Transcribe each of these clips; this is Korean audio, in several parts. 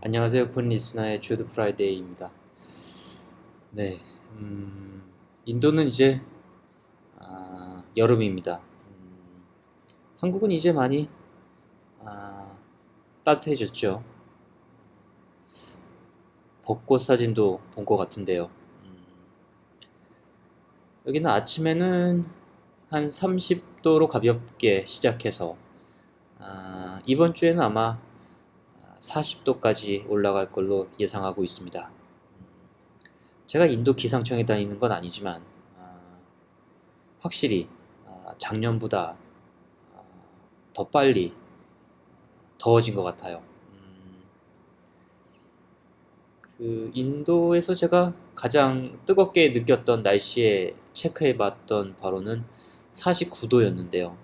안녕하세요. 군 리스나의 주드 프라이데이입니다. 네, 인도는 이제 여름입니다. 한국은 이제 많이 아, 따뜻해졌죠. 벚꽃 사진도 본 것 같은데요. 음, 여기는 아침에는 한 30도로 가볍게 시작해서 이번 주에는 아마 40도까지 올라갈 걸로 예상하고 있습니다. 제가 인도 기상청에 다니는 건 아니지만 아, 확실히 작년보다 더 빨리 더워진 것 같아요. 그 인도에서 제가 가장 뜨겁게 느꼈던 날씨에 체크해봤던 바로는 49도였는데요.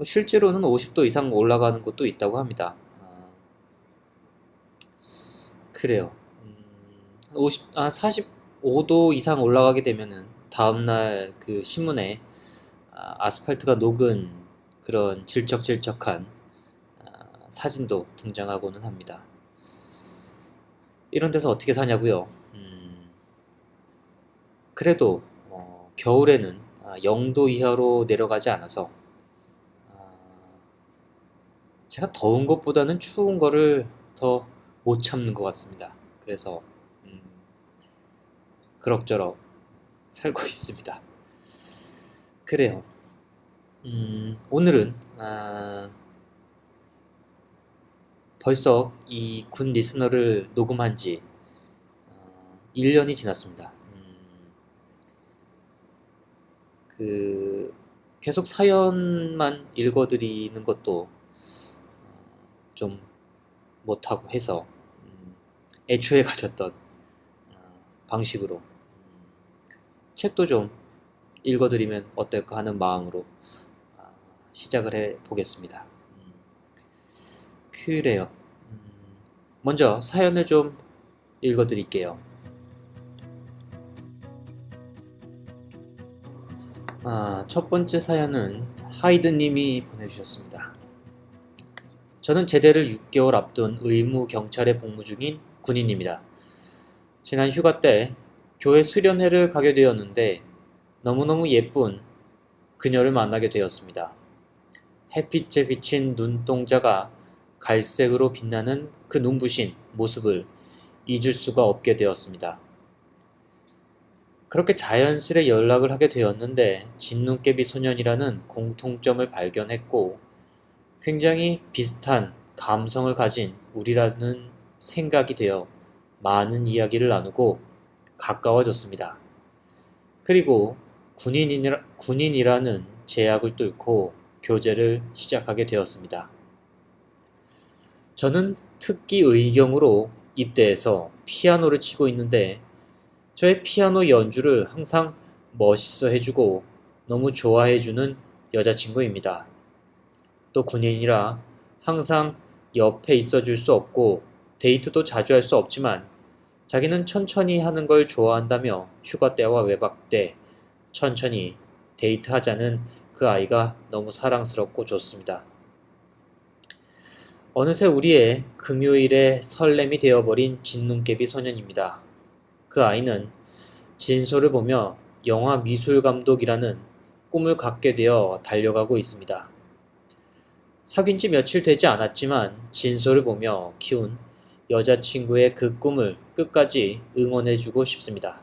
실제로는 50도 이상 올라가는 곳도 있다고 합니다. 그래요. 45도 이상 올라가게 되면은 다음날 그 신문에 아스팔트가 녹은 그런 질척질척한 사진도 등장하고는 합니다. 이런 데서 어떻게 사냐고요? 그래도 겨울에는 0도 이하로 내려가지 않아서 아, 제가 더운 것보다는 추운 거를 더 못 참는 것 같습니다. 그래서 음, 그럭저럭 살고 있습니다. 그래요. 오늘은 벌써 이 군 리스너를 녹음한 지 1년이 지났습니다. 그 계속 사연만 읽어드리는 것도 좀 못하고 해서 애초에 가졌던 방식으로 책도 좀 읽어드리면 어떨까 하는 마음으로 시작을 해 보겠습니다. 그래요. 음, 먼저 사연을 좀 읽어드릴게요. 첫 번째 사연은 하이드님이 보내주셨습니다. 저는 제대를 6개월 앞둔 의무 경찰에 복무 중인 군인입니다. 지난 휴가 때 교회 수련회를 가게 되었는데 너무너무 예쁜 그녀를 만나게 되었습니다. 햇빛에 비친 눈동자가 갈색으로 빛나는 그 눈부신 모습을 잊을 수가 없게 되었습니다. 그렇게 자연스레 연락을 하게 되었는데 진눈깨비 소년이라는 공통점을 발견했고 굉장히 비슷한 감성을 가진 우리라는 생각이 되어 많은 이야기를 나누고 가까워졌습니다. 그리고 군인이라는 제약을 뚫고 교제를 시작하게 되었습니다. 저는 특기 의경으로 입대해서 피아노를 치고 있는데 저의 피아노 연주를 항상 멋있어 해주고 너무 좋아해주는 여자친구입니다. 또 군인이라 항상 옆에 있어줄 수 없고 데이트도 자주 할 수 없지만 자기는 천천히 하는 걸 좋아한다며 휴가 때와 외박 때 천천히 데이트하자는 그 아이가 너무 사랑스럽고 좋습니다. 어느새 우리의 금요일에 설렘이 되어버린 진눈깨비 소년입니다. 그 아이는 진소를 보며 영화 미술감독이라는 꿈을 갖게 되어 달려가고 있습니다. 사귄 지 며칠 되지 않았지만 진소를 보며 키운 여자친구의 그 꿈을 끝까지 응원해주고 싶습니다.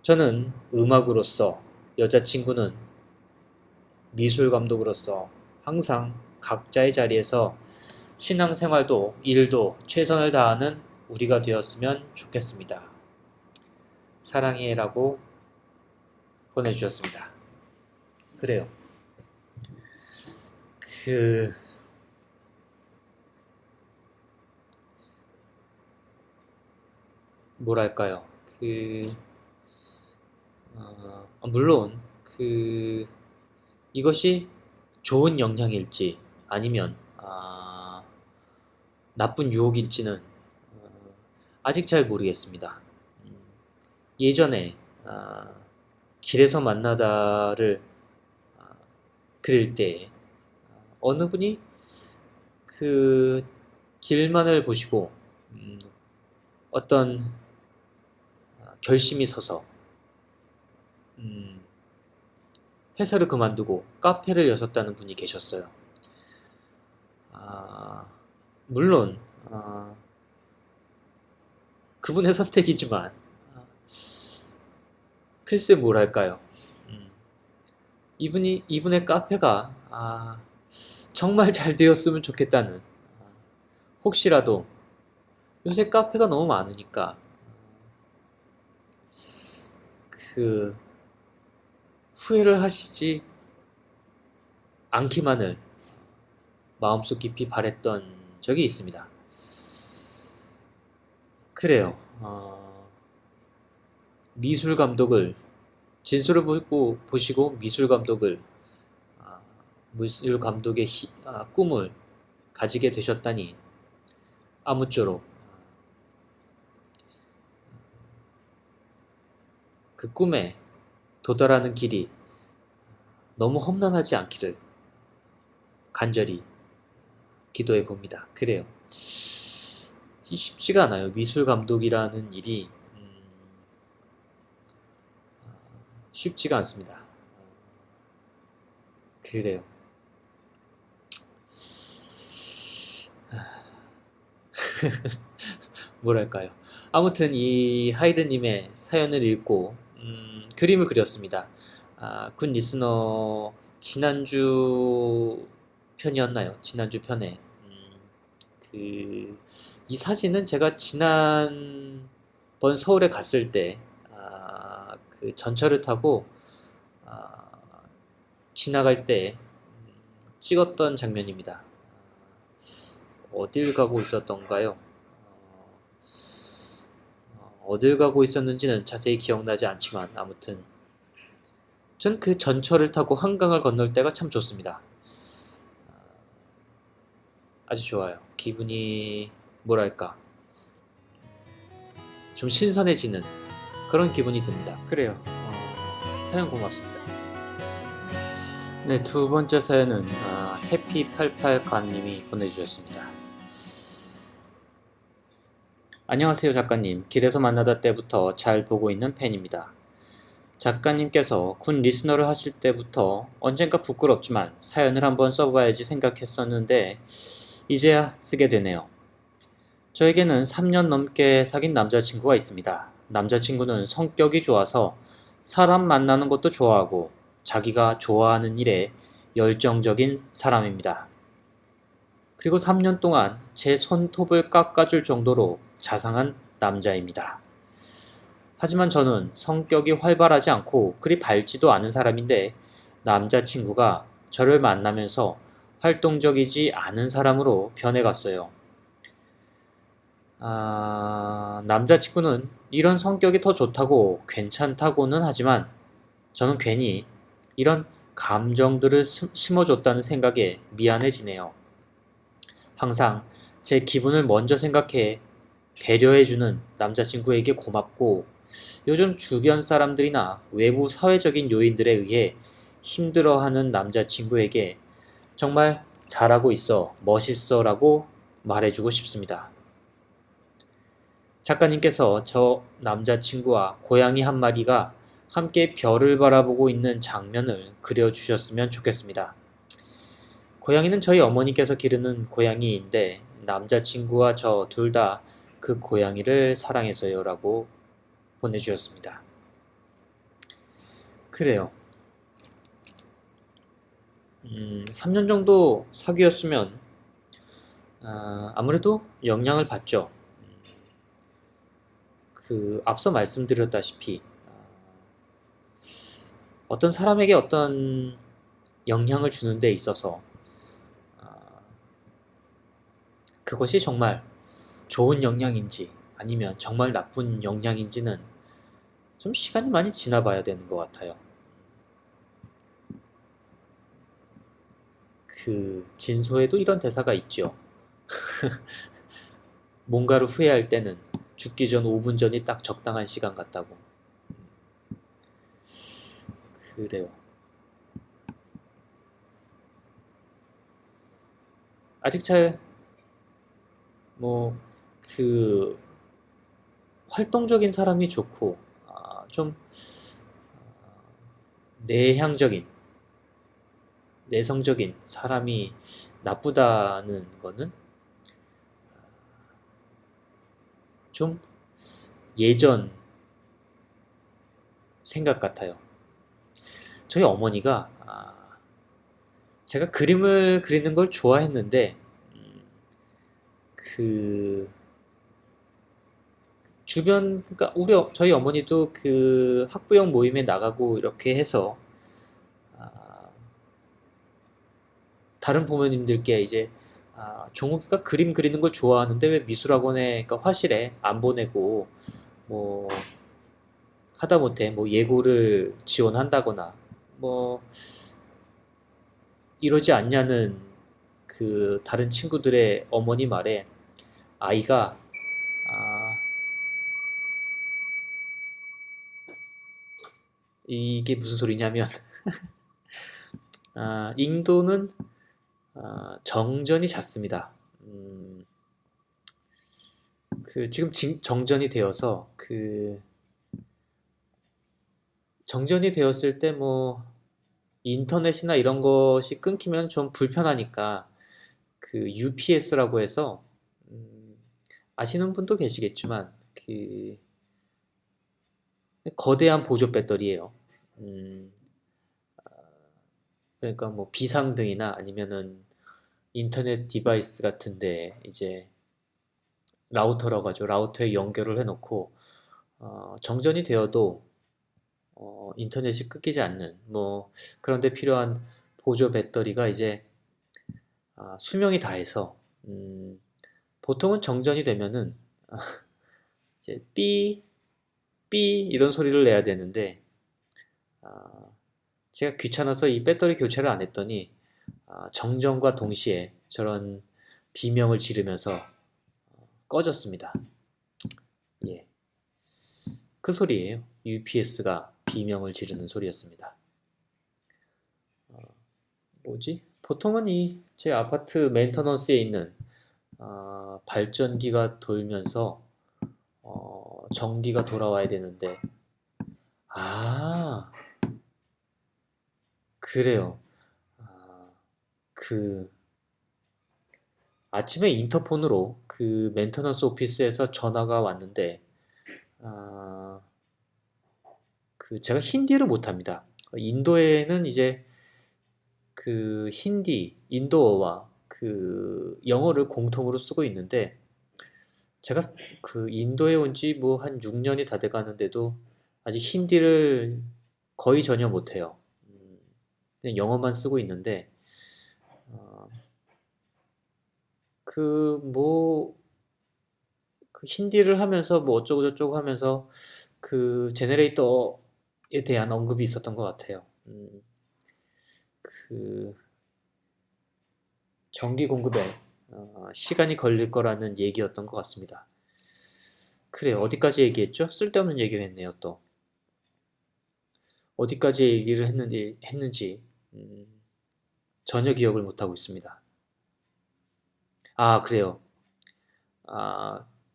저는 음악으로서, 여자친구는 미술 감독으로서 항상 각자의 자리에서 신앙생활도 일도 최선을 다하는 우리가 되었으면 좋겠습니다. 사랑해라고 보내주셨습니다. 그래요. 그 뭐랄까요? 그 물론 이것이 좋은 영향일지 아니면 나쁜 유혹일지는 아직 잘 모르겠습니다. 예전에 길에서 만나다를 그릴 때 어느 분이 그 길만을 보시고 어떤 결심이 서서 회사를 그만두고 카페를 여셨다는 분이 계셨어요. 아, 물론 그분의 선택이지만 글쎄 뭐랄까요. 이분의 카페가 정말 잘 되었으면 좋겠다는 혹시라도 요새 카페가 너무 많으니까 그 후회를 하시지 않기만을 마음속 깊이 바랬던 적이 있습니다. 그래요. 미술 감독을 진수를 보시고 미술 감독을 미술 감독의 꿈을 가지게 되셨다니 아무쪼록 그 꿈에 도달하는 길이 너무 험난하지 않기를 간절히 기도해 봅니다. 그래요. 쉽지가 않아요. 미술 감독이라는 일이 쉽지가 않습니다. 그래요. 뭐랄까요. 아무튼 이 하이드님의 사연을 읽고 그림을 그렸습니다. 군 리스너 지난주 편이었나요? 지난주 편에 이 사진은 제가 지난번 서울에 갔을 때 그 전철을 타고 아, 지나갈 때 찍었던 장면입니다. 어딜 가고 있었던가요? 어딜 가고 있었는지는 자세히 기억나지 않지만 아무튼 전 그 전철을 타고 한강을 건널 때가 참 좋습니다. 아주 좋아요. 기분이 뭐랄까 좀 신선해지는 그런 기분이 듭니다. 그래요. 사연 고맙습니다. 네, 두 번째 사연은 해피88관님이 보내주셨습니다. 안녕하세요 작가님. 길에서 만나다 때부터 잘 보고 있는 팬입니다. 작가님께서 군 리스너를 하실 때부터 언젠가 부끄럽지만 사연을 한번 써봐야지 생각했었는데 이제야 쓰게 되네요. 저에게는 3년 넘게 사귄 남자친구가 있습니다. 남자친구는 성격이 좋아서 사람 만나는 것도 좋아하고 자기가 좋아하는 일에 열정적인 사람입니다. 그리고 3년 동안 제 손톱을 깎아줄 정도로 자상한 남자입니다. 하지만 저는 성격이 활발하지 않고 그리 밝지도 않은 사람인데 남자친구가 저를 만나면서 활동적이지 않은 사람으로 변해갔어요. 남자친구는 이런 성격이 더 좋다고 괜찮다고는 하지만 저는 괜히 이런 감정들을 심어줬다는 생각에 미안해지네요. 항상 제 기분을 먼저 생각해 배려해주는 남자친구에게 고맙고 요즘 주변 사람들이나 외부 사회적인 요인들에 의해 힘들어하는 남자친구에게 정말 잘하고 있어, 멋있어 라고 말해주고 싶습니다. 작가님께서 저 남자친구와 고양이 한 마리가 함께 별을 바라보고 있는 장면을 그려주셨으면 좋겠습니다. 고양이는 저희 어머니께서 기르는 고양이인데 남자친구와 저 둘 다 그 고양이를 사랑해서요 라고 보내주셨습니다. 그래요. 3년 정도 사귀었으면 아무래도 영향을 받죠. 앞서 말씀드렸다시피 어떤 사람에게 어떤 영향을 주는 데 있어서 그것이 정말 좋은 영향인지 아니면 정말 나쁜 영향인지는 좀 시간이 많이 지나봐야 되는 것 같아요. 진소에도 이런 대사가 있죠. 뭔가를 후회할 때는 죽기 전 5분 전이 딱 적당한 시간 같다고. 그래요. 아직 잘 뭐, 그, 활동적인 사람이 좋고, 좀, 내향적인, 내성적인 사람이 나쁘다는 거는 좀 예전 생각 같아요. 저희 어머니가, 제가 그림을 그리는 걸 좋아했는데, 음, 그, 그러니까 저희 어머니도 그 학부형 모임에 나가고 이렇게 해서, 아, 다른 부모님들께 이제 종욱이가 그림 그리는 걸 좋아하는데 왜 미술학원에, 그러니까 화실에 안 보내고 뭐 하다못해 뭐 예고를 지원한다거나 뭐 이러지 않냐는 그 다른 친구들의 어머니 말에 아이가 이게 무슨 소리냐면 인도는 정전이 잦습니다. 그 지금 정전이 되어서 그 정전이 되었을 때 뭐 인터넷이나 이런 것이 끊기면 좀 불편하니까 그 UPS라고 해서 음, 아시는 분도 계시겠지만 그 거대한 보조 배터리예요. 음, 그러니까 뭐 비상등이나 아니면은 인터넷 디바이스 같은데 이제 라우터라고 가지고 라우터에 연결을 해놓고 정전이 되어도 인터넷이 끊기지 않는 뭐 그런데 필요한 보조 배터리가 이제 수명이 다해서 보통은 정전이 되면은 이제 삐 이런 소리를 내야 되는데 아, 제가 귀찮아서 이 배터리 교체를 안 했더니 정전과 동시에 저런 비명을 지르면서 꺼졌습니다. 예, 그 소리예요. UPS가 비명을 지르는 소리였습니다. 뭐지? 보통은 이 제 아파트 메인터넌스에 있는 발전기가 돌면서 전기가 돌아와야 되는데 아 그래요. 아, 그 아침에 인터폰으로 그 멘테넌스 오피스에서 전화가 왔는데 아, 그 제가 힌디를 못합니다. 인도에는 이제 그 힌디, 인도어와 그 영어를 공통으로 쓰고 있는데 제가 그 인도에 온 지 뭐 한 6년이 다 돼가는데도 아직 힌디를 거의 전혀 못해요. 그냥 영어만 쓰고 있는데 어, 그뭐 그 힌디를 하면서 뭐 어쩌고 저쩌고 하면서 그 제네레이터에 대한 언급이 있었던 것 같아요. 그 전기 공급에 시간이 걸릴 거라는 얘기였던 것 같습니다. 그래요. 어디까지 얘기했죠? 쓸데없는 얘기를 했네요, 또. 어디까지 얘기를 했는지 전혀 기억을 못하고 있습니다. 그래요.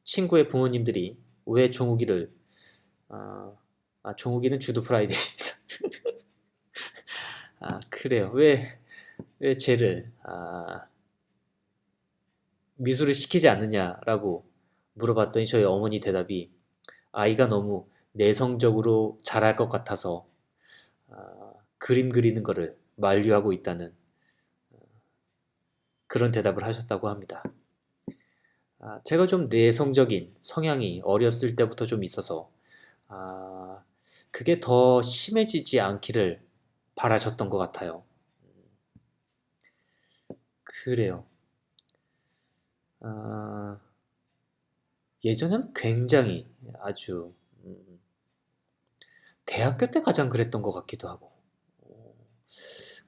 친구의 부모님들이 왜 종욱이를, 아, 종욱이는 주드 프라이데이입니다. 그래요. 왜 쟤를, 미술을 시키지 않느냐라고 물어봤더니 저희 어머니 대답이 아이가 너무 내성적으로 잘할 것 같아서 그림 그리는 거를 만류하고 있다는 그런 대답을 하셨다고 합니다. 제가 좀 내성적인 성향이 어렸을 때부터 좀 있어서 아, 그게 더 심해지지 않기를 바라셨던 것 같아요. 그래요. 아, 예전엔 굉장히 아주 대학교 때 가장 그랬던 것 같기도 하고. 어,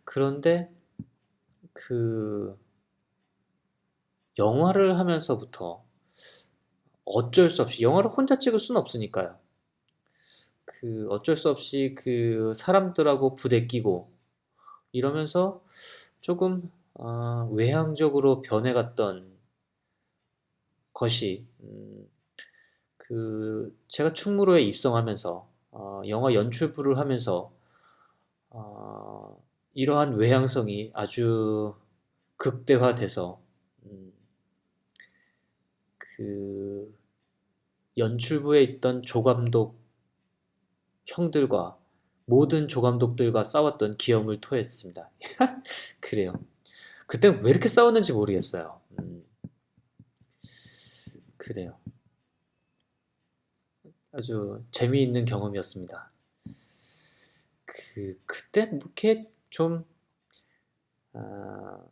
그런데 그 영화를 하면서부터 어쩔 수 없이 영화를 혼자 찍을 수는 없으니까요. 그 어쩔 수 없이 그 사람들하고 부대끼고 이러면서 조금 외향적으로 변해갔던 것이 제가 충무로에 입성하면서 영화 연출부를 하면서 이러한 외향성이 아주 극대화돼서 음, 그 연출부에 있던 조감독 형들과 모든 조감독들과 싸웠던 기염을 토했습니다. 그래요. 그때 왜 이렇게 싸웠는지 모르겠어요. 그래요. 아주 재미있는 경험이었습니다. 그때 뭐 이렇게 좀 아,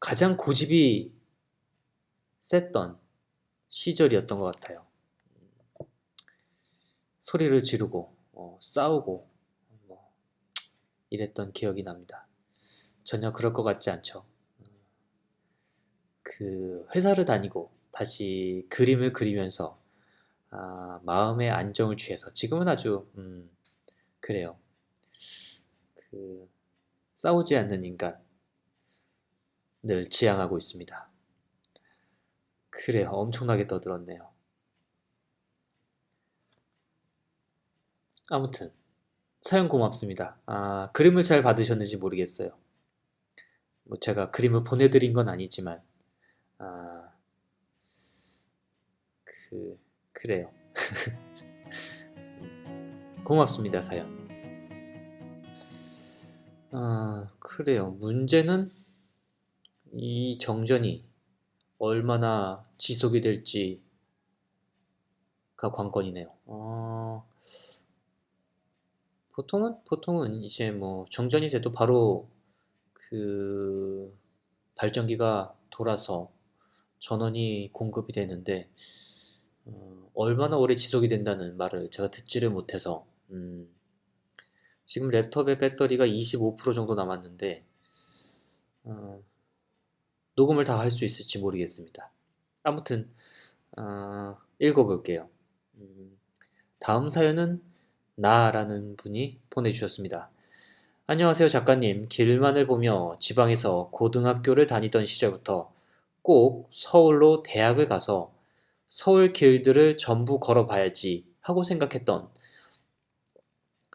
가장 고집이 셌던 시절이었던 것 같아요. 소리를 지르고 싸우고 뭐 이랬던 기억이 납니다. 전혀 그럴 것 같지 않죠. 회사를 다니고 다시 그림을 그리면서 마음의 안정을 취해서 지금은 아주 그래요. 그 싸우지 않는 인간을 지향하고 있습니다. 그래요. 엄청나게 떠들었네요. 아무튼 사연 고맙습니다. 그림을 잘 받으셨는지 모르겠어요. 뭐 제가 그림을 보내드린 건 아니지만 아, 그래요. 고맙습니다, 사연. 그래요. 문제는 이 정전이 얼마나 지속이 될지가 관건이네요. 보통은 이제 뭐 정전이 돼도 바로 그 발전기가 돌아서 전원이 공급이 되는데 얼마나 오래 지속이 된다는 말을 제가 듣지를 못해서 지금 랩톱의 배터리가 25% 정도 남았는데 어, 녹음을 다 할 수 있을지 모르겠습니다. 아무튼 읽어볼게요. 음, 다음 사연은 나라는 분이 보내주셨습니다. 안녕하세요 작가님. 길만을 보며 지방에서 고등학교를 다니던 시절부터 꼭 서울로 대학을 가서 서울 길들을 전부 걸어봐야지 하고 생각했던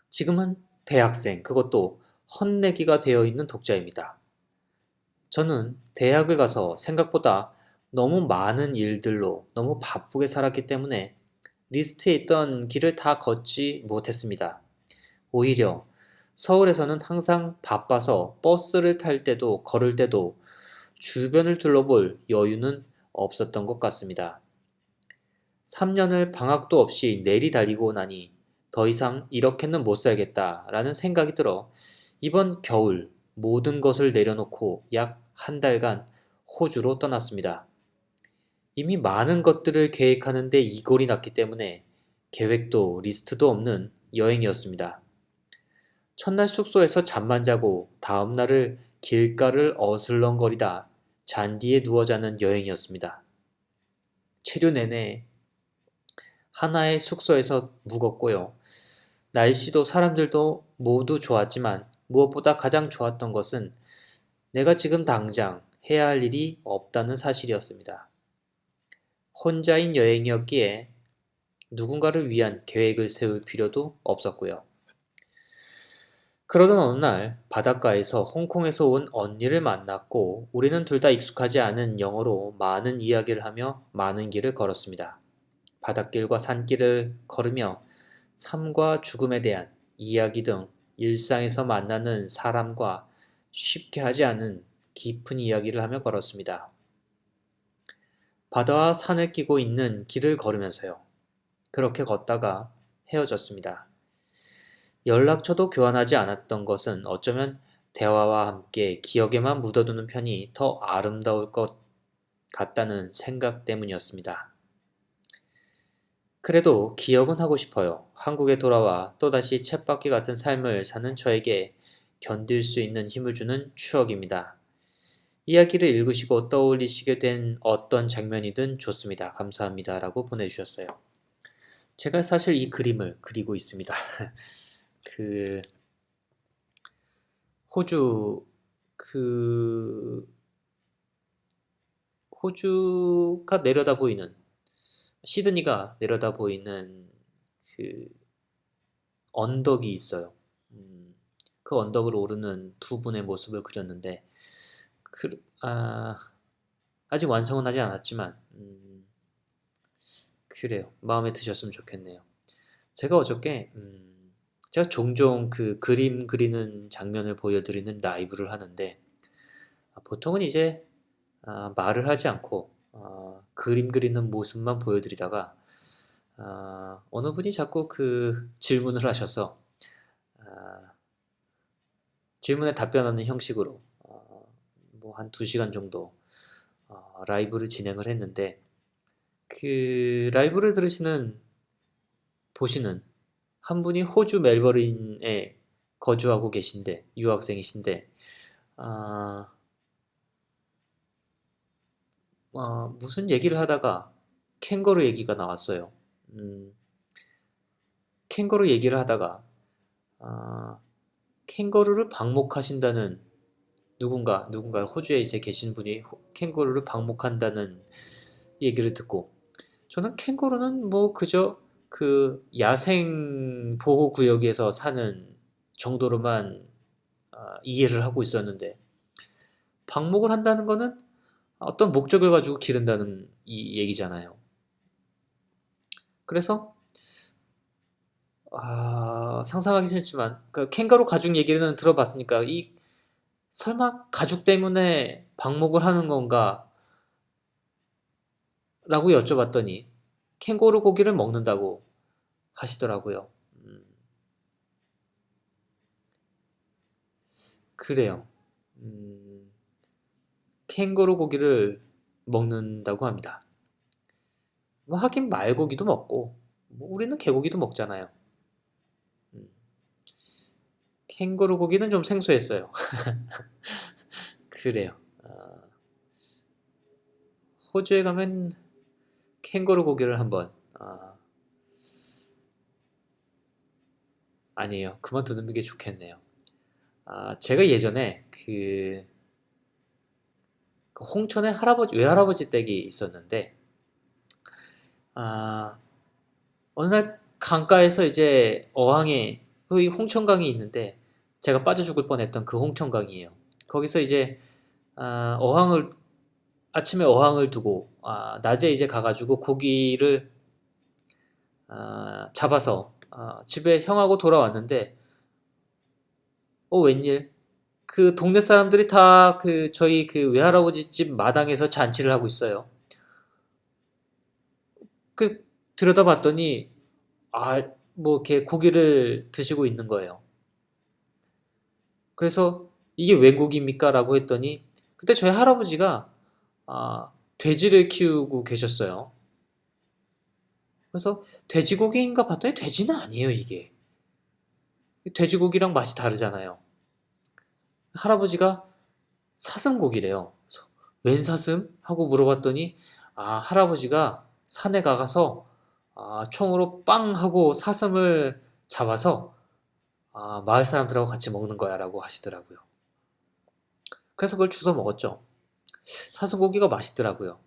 지금은 대학생, 그것도 헛내기가 되어 있는 독자입니다. 저는 대학을 가서 생각보다 너무 많은 일들로 너무 바쁘게 살았기 때문에 리스트에 있던 길을 다 걷지 못했습니다. 오히려 서울에서는 항상 바빠서 버스를 탈 때도 걸을 때도 주변을 둘러볼 여유는 없었던 것 같습니다. 3년을 방학도 없이 내리달리고 나니 더 이상 이렇게는 못 살겠다라는 생각이 들어 이번 겨울 모든 것을 내려놓고 약 한 달간 호주로 떠났습니다. 이미 많은 것들을 계획하는데 이골이 났기 때문에 계획도 리스트도 없는 여행이었습니다. 첫날 숙소에서 잠만 자고 다음날을 길가를 어슬렁거리다 잔디에 누워 자는 여행이었습니다. 체류 내내 하나의 숙소에서 묵었고요. 날씨도 사람들도 모두 좋았지만 무엇보다 가장 좋았던 것은 내가 지금 당장 해야 할 일이 없다는 사실이었습니다. 혼자인 여행이었기에 누군가를 위한 계획을 세울 필요도 없었고요. 그러던 어느 날 바닷가에서 홍콩에서 온 언니를 만났고 우리는 둘 다 익숙하지 않은 영어로 많은 이야기를 하며 많은 길을 걸었습니다. 바닷길과 산길을 걸으며 삶과 죽음에 대한 이야기 등 일상에서 만나는 사람과 쉽게 하지 않은 깊은 이야기를 하며 걸었습니다. 바다와 산을 끼고 있는 길을 걸으면서요. 그렇게 걷다가 헤어졌습니다. 연락처도 교환하지 않았던 것은 어쩌면 대화와 함께 기억에만 묻어두는 편이 더 아름다울 것 같다는 생각 때문이었습니다. 그래도 기억은 하고 싶어요. 한국에 돌아와 또다시 쳇바퀴 같은 삶을 사는 저에게 견딜 수 있는 힘을 주는 추억입니다. 이야기를 읽으시고 떠올리시게 된 어떤 장면이든 좋습니다. 감사합니다. 라고 보내주셨어요. 제가 사실 이 그림을 그리고 있습니다. 그 호주 그 호주가 내려다 보이는 시드니가 내려다 보이는 그 언덕이 있어요. 음, 그 언덕을 오르는 두 분의 모습을 그렸는데 그, 아직 완성은 하지 않았지만 그래요. 마음에 드셨으면 좋겠네요. 제가 어저께 제가 종종 그 그림 그리는 장면을 보여드리는 라이브를 하는데 보통은 이제 말을 하지 않고 그림 그리는 모습만 보여드리다가 어느 분이 자꾸 그 질문을 하셔서 아, 질문에 답변하는 형식으로 뭐 한 2시간 정도 라이브를 진행을 했는데 그 라이브를 보시는 한 분이 호주 멜버른에 거주하고 계신데 유학생이신데 아, 무슨 얘기를 하다가 캥거루 얘기가 나왔어요. 음, 캥거루 얘기를 하다가 아, 캥거루를 방목하신다는 누군가 호주에 이제 계신 분이 캥거루를 방목한다는 얘기를 듣고 저는 캥거루는 뭐 그저 그 야생 보호 구역에서 사는 정도로만 이해를 하고 있었는데 방목을 한다는 거는 어떤 목적을 가지고 기른다는 이 얘기잖아요. 그래서 상상하기 싫지만 그 캥거루 가죽 얘기는 들어봤으니까 이 설마 가죽 때문에 방목을 하는 건가? 라고 여쭤봤더니 캥거루 고기를 먹는다고 하시더라고요. 음, 그래요. 음, 캥거루 고기를 먹는다고 합니다. 뭐 하긴 말고기도 먹고 뭐 우리는 개고기도 먹잖아요. 음, 캥거루 고기는 좀 생소했어요. 그래요. 호주에 가면 캥거루 고기를 한번 아니에요. 그만두는 게 좋겠네요. 제가 예전에 그 홍천에 외할아버지 댁이 있었는데 아, 어느 날 강가에서 이제 그 홍천강이 있는데 제가 빠져 죽을 뻔했던 그 홍천강이에요. 거기서 이제 아, 어항을 아침에 어항을 두고 낮에 이제 가가지고 고기를 잡아서 집에 형하고 돌아왔는데 웬일? 그 동네 사람들이 다 그 저희 그 외할아버지 집 마당에서 잔치를 하고 있어요. 그 들여다봤더니 뭐 이렇게 고기를 드시고 있는 거예요. 그래서 이게 웬 고기입니까? 라고 했더니 그때 저희 할아버지가 돼지를 키우고 계셨어요. 그래서 돼지고기인가 봤더니 돼지는 아니에요, 이게. 돼지고기랑 맛이 다르잖아요. 할아버지가 사슴고기래요. 그래서 웬 사슴? 하고 물어봤더니 할아버지가 산에 가서 총으로 빵 하고 사슴을 잡아서 마을 사람들하고 같이 먹는 거야 라고 하시더라고요. 그래서 그걸 주워 먹었죠. 사슴고기가 맛있더라고요.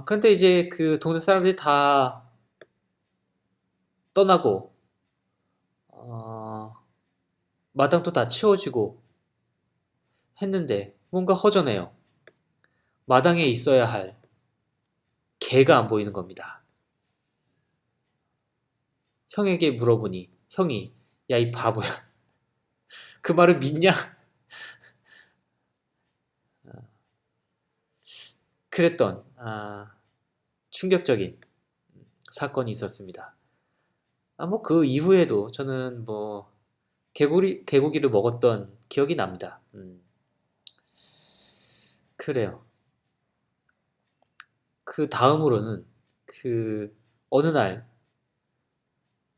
그런데 이제 그 동네 사람들이 다 떠나고 어, 마당도 다 치워지고 했는데 뭔가 허전해요. 마당에 있어야 할 개가 안 보이는 겁니다. 형에게 물어보니 형이 야 이 바보야 그 말을 믿냐? 그랬던 충격적인 사건이 있었습니다. 뭐 그 이후에도 저는 뭐 개고기를 먹었던 기억이 납니다. 그래요. 그 다음으로는 그 어느 날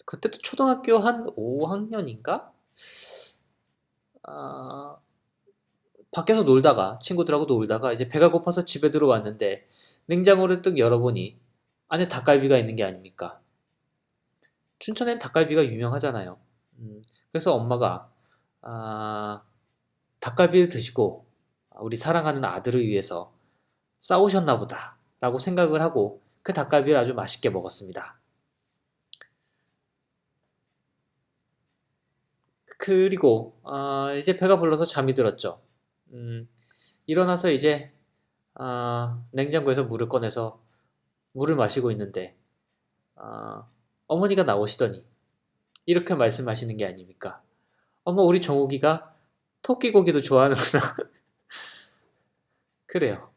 그때도 초등학교 한 5학년인가? 아, 밖에서 놀다가 친구들하고 놀다가 이제 배가 고파서 집에 들어왔는데 냉장고를 뜩 열어보니 안에 닭갈비가 있는 게 아닙니까? 춘천엔 닭갈비가 유명하잖아요. 그래서 엄마가 아, 닭갈비를 드시고 우리 사랑하는 아들을 위해서 싸우셨나 보다. 라고 생각을 하고 그 닭갈비를 아주 맛있게 먹었습니다. 그리고 이제 배가 불러서 잠이 들었죠. 음, 일어나서 이제 냉장고에서 물을 꺼내서 물을 마시고 있는데 어머니가 나오시더니 이렇게 말씀하시는 게 아닙니까? 어머, 우리 종욱이가 토끼고기도 좋아하는구나. 그래요.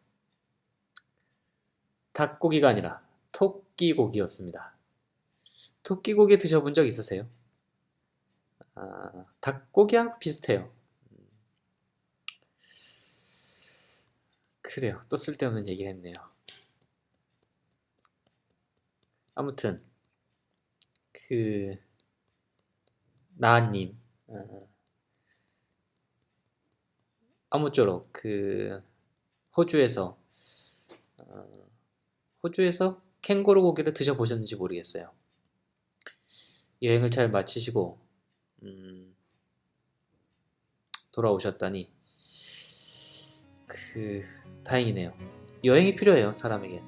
닭고기가 아니라 토끼고기였습니다. 토끼고기 드셔본 적 있으세요? 닭고기하고 비슷해요. 그래요. 또 쓸데없는 얘기를 했네요. 아무튼 그 나은님 아무쪼록 그 호주에서 어, 호주에서 캥거루 고기를 드셔보셨는지 모르겠어요. 여행을 잘 마치시고 음, 돌아오셨다니 그 다행이네요. 여행이 필요해요, 사람에게.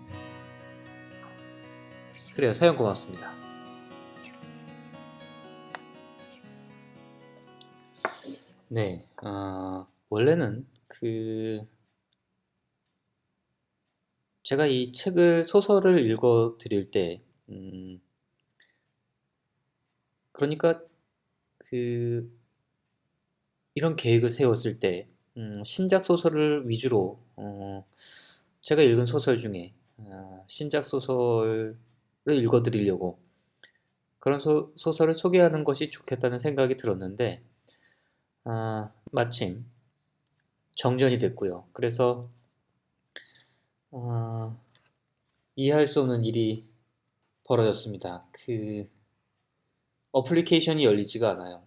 그래요, 사연 고맙습니다. 네, 원래는 제가 이 책을 소설을 읽어 드릴 때 그러니까 그 이런 계획을 세웠을 때 신작 소설을 위주로 제가 읽은 소설 중에 신작 소설을 읽어 드리려고 그런 소설을 소개하는 것이 좋겠다는 생각이 들었는데 마침 정전이 됐고요. 그래서 어, 이해할 수 없는 일이 벌어졌습니다. 그 어플리케이션이 열리지가 않아요.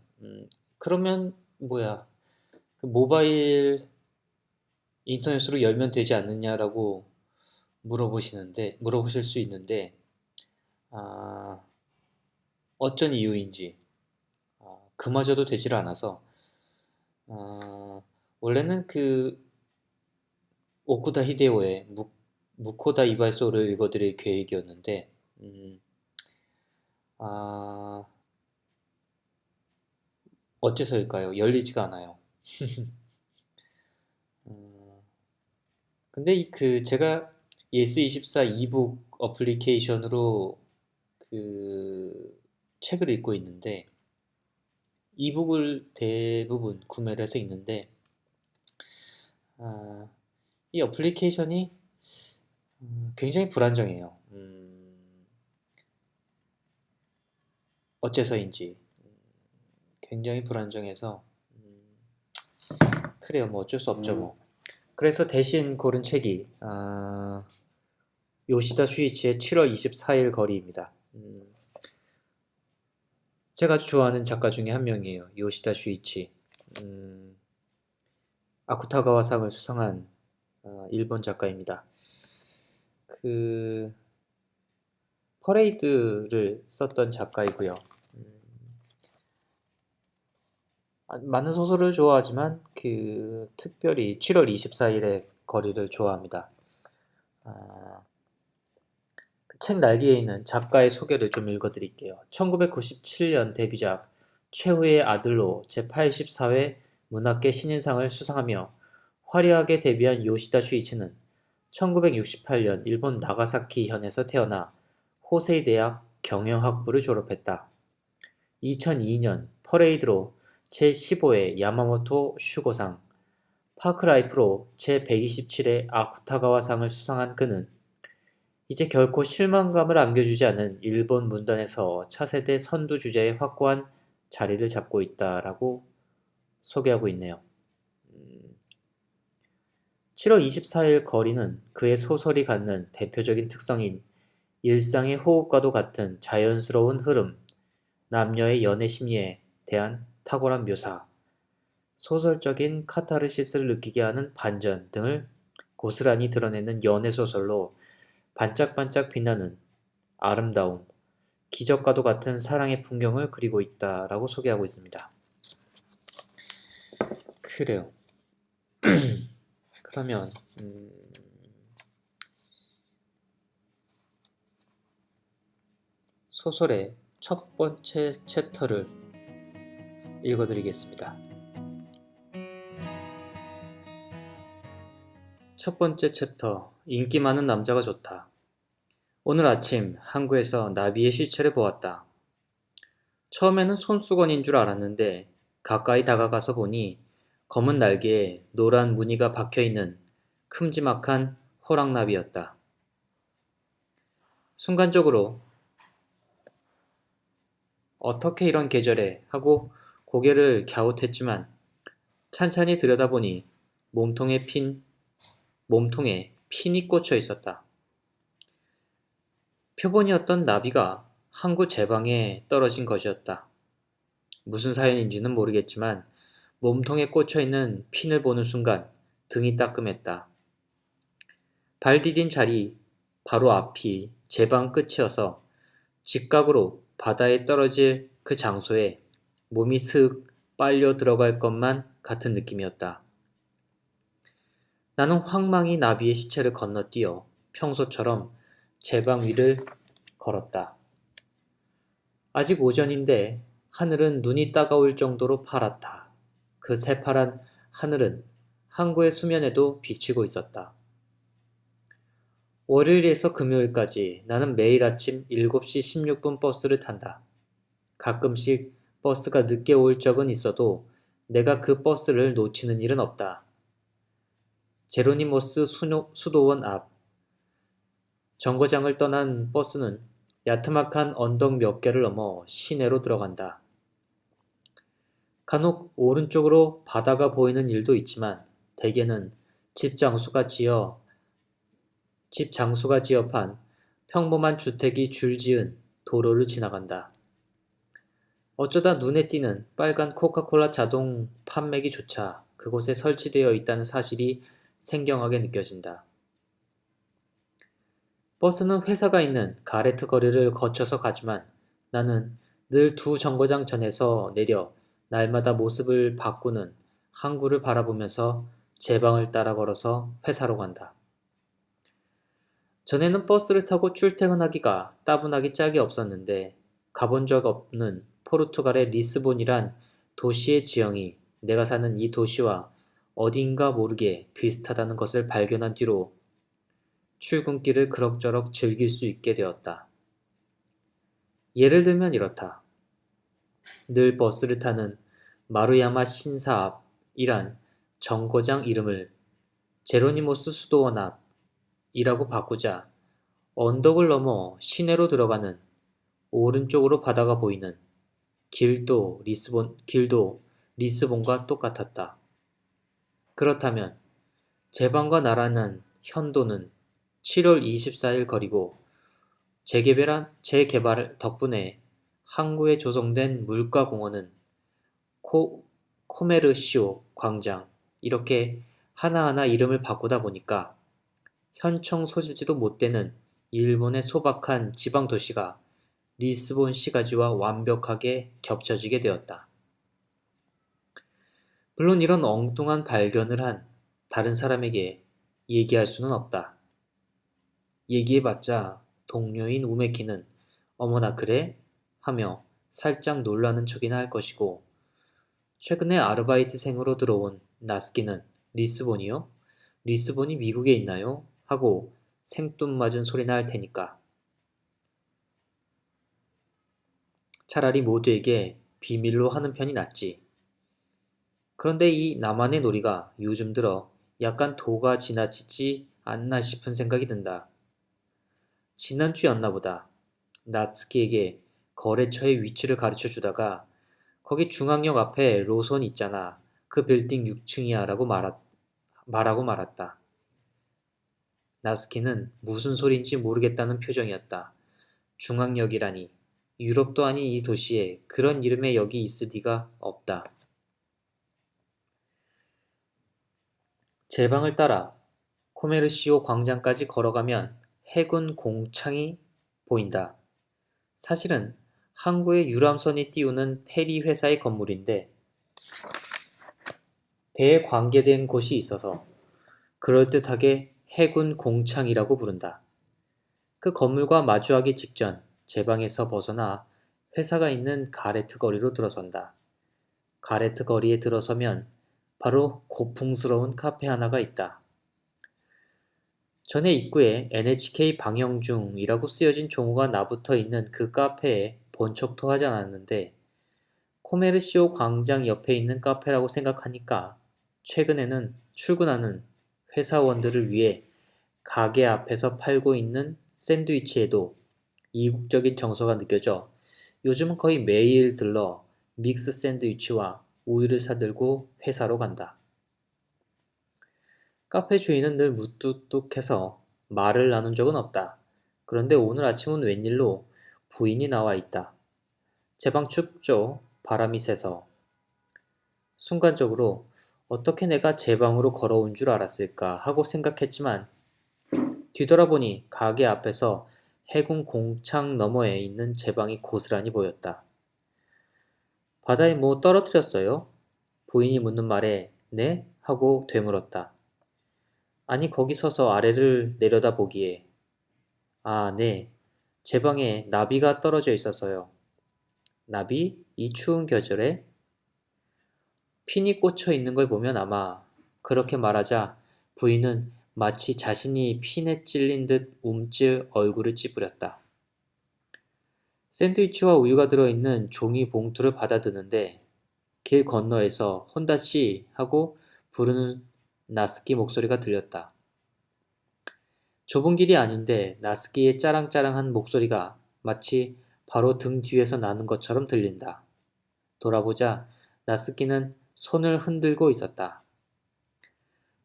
그러면 뭐야? 그 모바일 인터넷으로 열면 되지 않느냐라고 물어보실 수 있는데 아, 어쩐 이유인지 그마저도 되질 않아서 아, 원래는 그 오쿠다 히데오의 무코다 이발소를 읽어드릴 계획이었는데 음, 아, 어째서일까요? 열리지가 않아요. 음, 근데 제가 예스24 이북 어플리케이션으로 그 책을 읽고 있는데 이북을 대부분 구매를 해서 읽는데 아, 이 어플리케이션이 굉장히 불안정해요. 어째서인지 굉장히 불안정해서 그래요. 뭐 어쩔 수 없죠 뭐. 그래서 대신 고른 책이 요시다 슈이치의 7월 24일 거리입니다. 제가 아주 좋아하는 작가 중에 한 명이에요. 요시다 슈이치. 아쿠타가와상을 수상한 일본 작가입니다. 그 퍼레이드를 썼던 작가이고요. 많은 소설을 좋아하지만 특별히 7월 24일의 거리를 좋아합니다. 책 날개에 있는 작가의 소개를 좀 읽어드릴게요. 1997년 데뷔작 최후의 아들로 제84회 문학계 신인상을 수상하며 화려하게 데뷔한 요시다 슈이치는 1968년 일본 나가사키 현에서 태어나 호세이 대학 경영학부를 졸업했다. 2002년 퍼레이드로 제15회 야마모토 슈고상, 파크라이프로 제127회 아쿠타가와상을 수상한 그는 이제 결코 실망감을 안겨주지 않은 일본 문단에서 차세대 선두 주자의 확고한 자리를 잡고 있다라고 소개하고 있네요. 7월 24일 거리는 그의 소설이 갖는 대표적인 특성인 일상의 호흡과도 같은 자연스러운 흐름, 남녀의 연애 심리에 대한 탁월한 묘사, 소설적인 카타르시스를 느끼게 하는 반전 등을 고스란히 드러내는 연애 소설로 반짝반짝 빛나는 아름다움, 기적과도 같은 사랑의 풍경을 그리고 있다라고 소개하고 있습니다. 그래요. 그러면 소설의 첫 번째 챕터를 읽어드리겠습니다. 첫 번째 챕터, 인기 많은 남자가 좋다. 오늘 아침 항구에서 나비의 시체를 보았다. 처음에는 손수건인 줄 알았는데 가까이 다가가서 보니 검은 날개에 노란 무늬가 박혀있는 큼지막한 호랑나비였다. 순간적으로 어떻게 이런 계절에 하고 고개를 갸웃했지만 찬찬히 들여다보니 몸통에 핀이 꽂혀 있었다. 표본이었던 나비가 항구 제방에 떨어진 것이었다. 무슨 사연인지는 모르겠지만 몸통에 꽂혀 있는 핀을 보는 순간 등이 따끔했다. 발 디딘 자리 바로 앞이 제방 끝이어서 직각으로 바다에 떨어질 그 장소에 몸이 슥 빨려 들어갈 것만 같은 느낌이었다. 나는 황망히 나비의 시체를 건너뛰어 평소처럼 제방 위를 걸었다. 아직 오전인데 하늘은 눈이 따가울 정도로 파랗다. 그 새파란 하늘은 항구의 수면에도 비치고 있었다. 월요일에서 금요일까지 나는 매일 아침 7시 16분 버스를 탄다. 가끔씩 버스가 늦게 올 적은 있어도 내가 그 버스를 놓치는 일은 없다. 제로니모스 수도원 앞 정거장을 떠난 버스는 야트막한 언덕 몇 개를 넘어 시내로 들어간다. 간혹 오른쪽으로 바다가 보이는 일도 있지만 대개는 집 장수가 지어판 평범한 주택이 줄지은 도로를 지나간다. 어쩌다 눈에 띄는 빨간 코카콜라 자동 판매기조차 그곳에 설치되어 있다는 사실이 생경하게 느껴진다. 버스는 회사가 있는 가레트 거리를 거쳐서 가지만 나는 늘 두 정거장 전에서 내려 날마다 모습을 바꾸는 항구를 바라보면서 제방을 따라 걸어서 회사로 간다. 전에는 버스를 타고 출퇴근하기가 따분하기 짝이 없었는데 가본 적 없는 포르투갈의 리스본이란 도시의 지형이 내가 사는 이 도시와 어딘가 모르게 비슷하다는 것을 발견한 뒤로 출근길을 그럭저럭 즐길 수 있게 되었다. 예를 들면 이렇다. 늘 버스를 타는 마루야마 신사 앞이란 정거장 이름을 제로니모스 수도원 앞이라고 바꾸자 언덕을 넘어 시내로 들어가는 오른쪽으로 바다가 보이는 길도 리스본과 똑같았다. 그렇다면 제방과 나라는 현도는 7월 24일 거리고 재개발 덕분에 항구에 조성된 물가공원은 코메르시오 광장 이렇게 하나하나 이름을 바꾸다 보니까 현청 소재지도 못 되는 일본의 소박한 지방 도시가 리스본 시가지와 완벽하게 겹쳐지게 되었다. 물론 이런 엉뚱한 발견을 한 다른 사람에게 얘기할 수는 없다. 얘기해봤자 동료인 우메키는 어머나 그래? 하며 살짝 놀라는 척이나 할 것이고 최근에 아르바이트생으로 들어온 나스키는 리스본이요? 리스본이 미국에 있나요? 하고 생뚱맞은 소리나 할 테니까. 차라리 모두에게 비밀로 하는 편이 낫지. 그런데 이 나만의 놀이가 요즘 들어 약간 도가 지나치지 않나 싶은 생각이 든다. 지난주였나 보다. 나츠키에게 거래처의 위치를 가르쳐 주다가 거기 중앙역 앞에 로손 있잖아. 그 빌딩 6층이야 라고 말하고 말았다. 나스키는 무슨 소린지 모르겠다는 표정이었다. 중앙역이라니. 유럽도 아닌 이 도시에 그런 이름의 역이 있을 리가 없다. 제방을 따라 코메르시오 광장까지 걸어가면 해군 공창이 보인다. 사실은 항구의 유람선이 띄우는 페리 회사의 건물인데 배에 관계된 곳이 있어서 그럴듯하게 해군 공창이라고 부른다. 그 건물과 마주하기 직전 제 방에서 벗어나 회사가 있는 가레트 거리로 들어선다. 가레트 거리에 들어서면 바로 고풍스러운 카페 하나가 있다. 전에 입구에 NHK 방영중이라고 쓰여진 종호가 나붙어 있는 그 카페에 본척도 하지 않았는데 코메르시오 광장 옆에 있는 카페라고 생각하니까 최근에는 출근하는 회사원들을 위해 가게 앞에서 팔고 있는 샌드위치에도 이국적인 정서가 느껴져 요즘은 거의 매일 들러 믹스 샌드위치와 우유를 사들고 회사로 간다. 카페 주인은 늘 무뚝뚝해서 말을 나눈 적은 없다. 그런데 오늘 아침은 웬일로 부인이 나와 있다. 제 방 춥죠? 바람이 세서. 순간적으로 어떻게 내가 제 방으로 걸어온 줄 알았을까 하고 생각했지만 뒤돌아보니 가게 앞에서 해군 공창 너머에 있는 제 방이 고스란히 보였다. 바다에 뭐 떨어뜨렸어요? 부인이 묻는 말에 네? 하고 되물었다. 아니 거기 서서 아래를 내려다보기에 아, 네. 제 방에 나비가 떨어져 있어서요. 나비? 이 추운 계절에? 핀이 꽂혀 있는 걸 보면 아마 그렇게 말하자 부인은 마치 자신이 핀에 찔린 듯 움찔 얼굴을 찌푸렸다. 샌드위치와 우유가 들어있는 종이 봉투를 받아드는데 길 건너에서 혼다씨 하고 부르는 나스키 목소리가 들렸다. 좁은 길이 아닌데 나스키의 짜랑짜랑한 목소리가 마치 바로 등 뒤에서 나는 것처럼 들린다. 돌아보자 나스키는 손을 흔들고 있었다.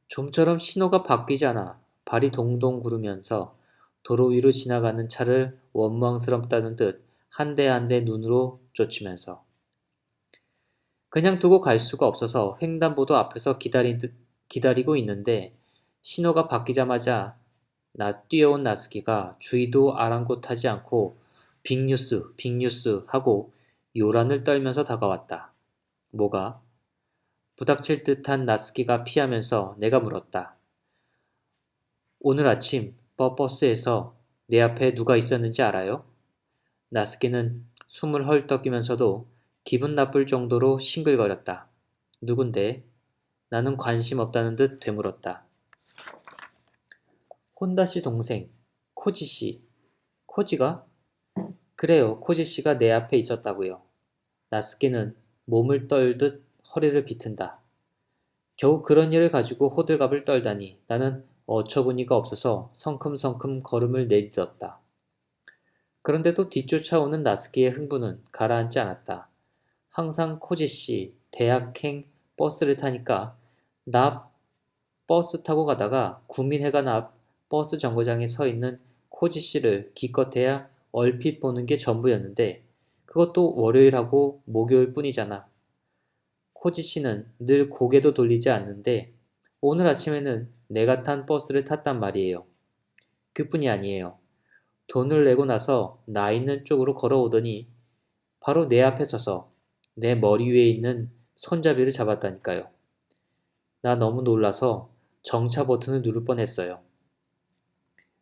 좀처럼 신호가 바뀌지 않아 발이 동동 구르면서 도로 위로 지나가는 차를 원망스럽다는 듯 한 대 한 대 눈으로 쫓으면서 그냥 두고 갈 수가 없어서 횡단보도 앞에서 기다리고 있는데 신호가 바뀌자마자 뛰어온 나스키가 주의도 아랑곳하지 않고 빅뉴스, 빅뉴스 하고 요란을 떨면서 다가왔다. 뭐가? 부닥칠 듯한 나스키가 피하면서 내가 물었다. 오늘 아침 버스에서 내 앞에 누가 있었는지 알아요? 나스키는 숨을 헐떡이면서도 기분 나쁠 정도로 싱글거렸다. 누군데? 나는 관심 없다는 듯 되물었다. 혼다 씨 동생, 코지 씨. 코지가? 그래요, 코지 씨가 내 앞에 있었다고요. 나스키는 몸을 떨듯 허리를 비튼다. 겨우 그런 일을 가지고 호들갑을 떨다니 나는 어처구니가 없어서 성큼성큼 걸음을 내딛었다. 그런데도 뒤쫓아오는 나스키의 흥분은 가라앉지 않았다. 항상 코지 씨 대학행 버스를 타니까 나 버스 타고 가다가 구민회관 앞 버스 정거장에 서 있는 코지 씨를 기껏해야 얼핏 보는 게 전부였는데 그것도 월요일하고 목요일 뿐이잖아. 코지 씨는 늘 고개도 돌리지 않는데 오늘 아침에는 내가 탄 버스를 탔단 말이에요. 그뿐이 아니에요. 돈을 내고 나서 나 있는 쪽으로 걸어오더니 바로 내 앞에 서서 내 머리 위에 있는 손잡이를 잡았다니까요. 나 너무 놀라서 정차 버튼을 누를 뻔했어요.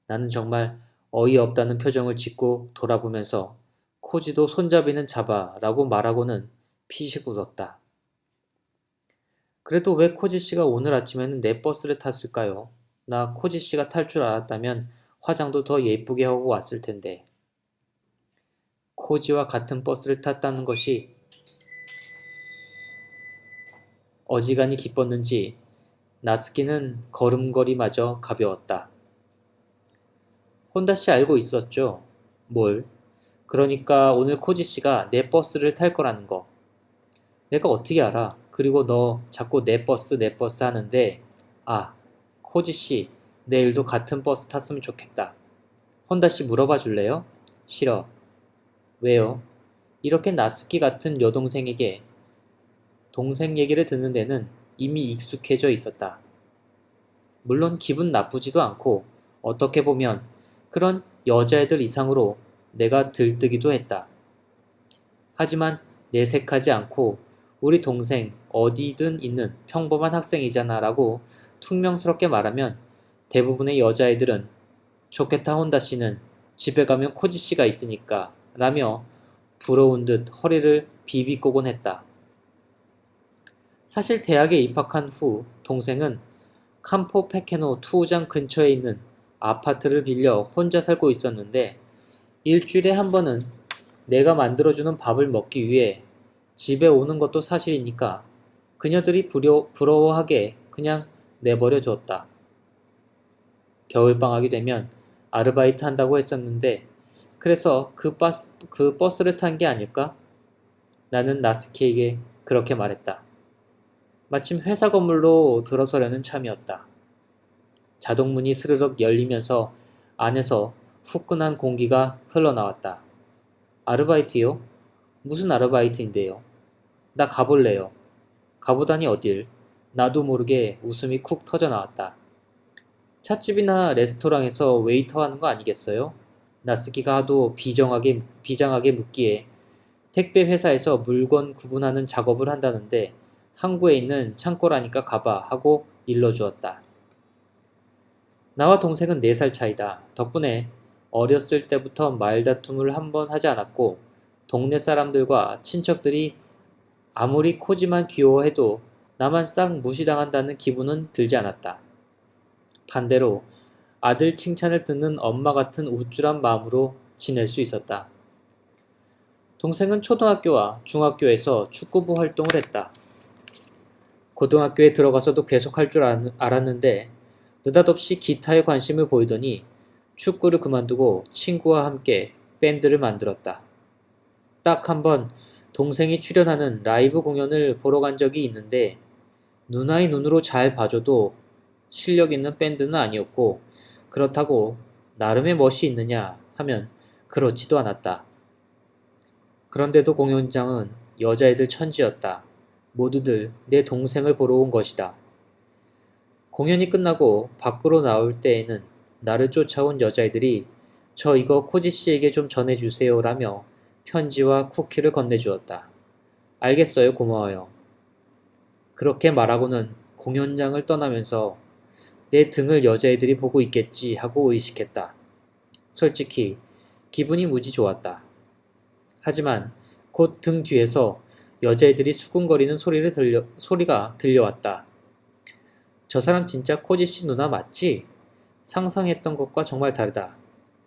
나는 정말 어이없다는 표정을 짓고 돌아보면서 코지도 손잡이는 잡아 라고 말하고는 피식 웃었다. 그래도 왜 코지 씨가 오늘 아침에는 내 버스를 탔을까요? 나 코지 씨가 탈 줄 알았다면 화장도 더 예쁘게 하고 왔을 텐데. 코지와 같은 버스를 탔다는 것이 어지간히 기뻤는지 나스키는 걸음걸이마저 가벼웠다. 혼다 씨 알고 있었죠? 뭘? 그러니까 오늘 코지 씨가 내 버스를 탈 거라는 거. 내가 어떻게 알아? 그리고 너 자꾸 내 버스 하는데 아, 코지 씨 내일도 같은 버스 탔으면 좋겠다. 혼다 씨 물어봐 줄래요? 싫어. 왜요? 이렇게 나스키 같은 여동생에게 동생 얘기를 듣는 데는 이미 익숙해져 있었다. 물론 기분 나쁘지도 않고 어떻게 보면 그런 여자애들 이상으로 내가 들뜨기도 했다. 하지만 내색하지 않고 우리 동생 어디든 있는 평범한 학생이잖아 라고 퉁명스럽게 말하면 대부분의 여자애들은 좋겠다 혼다 씨는 집에 가면 코지 씨가 있으니까 라며 부러운 듯 허리를 비비꼬곤 했다. 사실 대학에 입학한 후 동생은 캄포 페케노 투우장 근처에 있는 아파트를 빌려 혼자 살고 있었는데 일주일에 한 번은 내가 만들어주는 밥을 먹기 위해 집에 오는 것도 사실이니까 그녀들이 부러워하게 그냥 내버려 두었다. 겨울방학이 되면 아르바이트 한다고 했었는데 그래서 그 버스를 탄 게 아닐까? 나는 나스키에게 그렇게 말했다. 마침 회사 건물로 들어서려는 참이었다. 자동문이 스르륵 열리면서 안에서 후끈한 공기가 흘러나왔다. 아르바이트요? 무슨 아르바이트인데요? 나 가볼래요. 가보다니 어딜? 나도 모르게 웃음이 쿡 터져 나왔다. 찻집이나 레스토랑에서 웨이터 하는 거 아니겠어요? 나스키가 하도 비장하게 묻기에 택배 회사에서 물건 구분하는 작업을 한다는데 항구에 있는 창고라니까 가봐 하고 일러주었다. 나와 동생은 4살 차이다. 덕분에 어렸을 때부터 말다툼을 한 번 하지 않았고 동네 사람들과 친척들이 아무리 코지만 귀여워해도 나만 싹 무시당한다는 기분은 들지 않았다. 반대로 아들 칭찬을 듣는 엄마 같은 우쭐한 마음으로 지낼 수 있었다. 동생은 초등학교와 중학교에서 축구부 활동을 했다. 고등학교에 들어가서도 계속 할 줄 알았는데 느닷없이 기타에 관심을 보이더니 축구를 그만두고 친구와 함께 밴드를 만들었다. 딱 한 번 동생이 출연하는 라이브 공연을 보러 간 적이 있는데 누나의 눈으로 잘 봐줘도 실력 있는 밴드는 아니었고 그렇다고 나름의 멋이 있느냐 하면 그렇지도 않았다. 그런데도 공연장은 여자애들 천지였다. 모두들 내 동생을 보러 온 것이다. 공연이 끝나고 밖으로 나올 때에는 나를 쫓아온 여자애들이 저 이거 코지 씨에게 좀 전해주세요 라며 편지와 쿠키를 건네주었다. 알겠어요, 고마워요. 그렇게 말하고는 공연장을 떠나면서 내 등을 여자애들이 보고 있겠지 하고 의식했다. 솔직히 기분이 무지 좋았다. 하지만 곧 등 뒤에서 여자애들이 수군거리는 소리가 들려왔다. 저 사람 진짜 코지 씨 누나 맞지? 상상했던 것과 정말 다르다.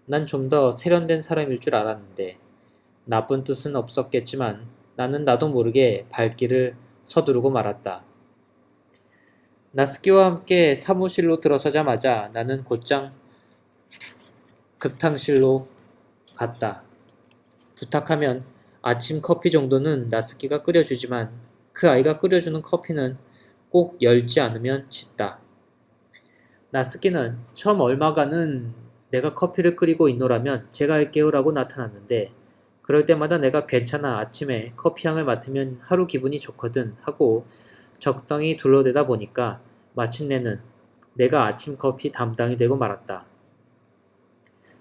난 좀 더 세련된 사람일 줄 알았는데 나쁜 뜻은 없었겠지만 나는 나도 모르게 발길을 서두르고 말았다. 나스키와 함께 사무실로 들어서자마자 나는 곧장 급탕실로 갔다. 부탁하면 아침 커피 정도는 나스키가 끓여주지만 그 아이가 끓여주는 커피는 꼭 열지 않으면 짓다. 나스키는 처음 얼마간은 내가 커피를 끓이고 있노라면 제가 할게요 라고 나타났는데 그럴 때마다 내가 괜찮아 아침에 커피향을 맡으면 하루 기분이 좋거든 하고 적당히 둘러대다 보니까 마침내는 내가 아침 커피 담당이 되고 말았다.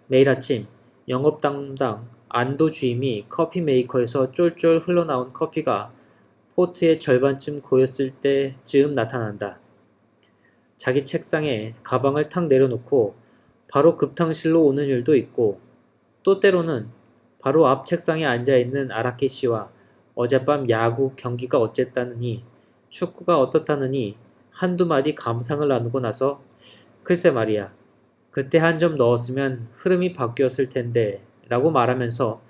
매일 아침 영업 담당 안도 주임이 커피 메이커에서 쫄쫄 흘러나온 커피가 포트의 절반쯤 고였을 때쯤 나타난다. 자기 책상에 가방을 탁 내려놓고 바로 급탕실로 오는 일도 있고 또 때로는 바로 앞 책상에 앉아있는 아라키 씨와 어젯밤 야구 경기가 어쨌다느니 축구가 어떻다느니 한두 마디 감상을 나누고 나서 글쎄 말이야 그때 한 점 넣었으면 흐름이 바뀌었을 텐데 라고 말하면서